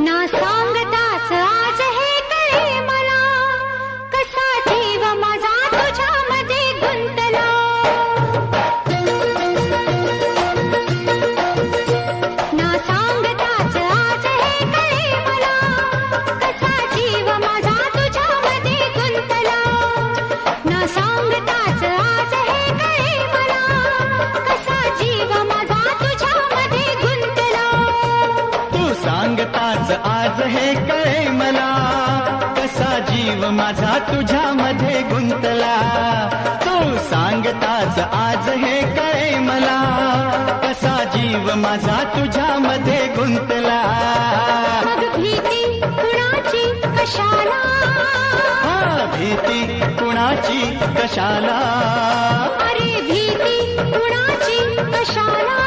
ना सांगताच आज हे कळे मला, कसा जीव माझा तुझ्यामध्ये गुंतला. ना सांगताच आज हे कळे मला, कसा जीव माझा तुझ्यामध्ये गुंतला. ना सांगताच आज हे कळे मला, कसा जीव माझा तुझ्यामध्ये गुंतला. तू सांगताच आज हे कळे मला, कसा जीव माझा तुझ्यामध्ये गुंतला. तू सांगताच आज हे कळे मला, कसा जीव माझा तुझ्यामध्ये गुंतला. मग भीती कुणाची कशाला, हा भीती कुणाची कशाला, अरे भीती कुणाची कशाला.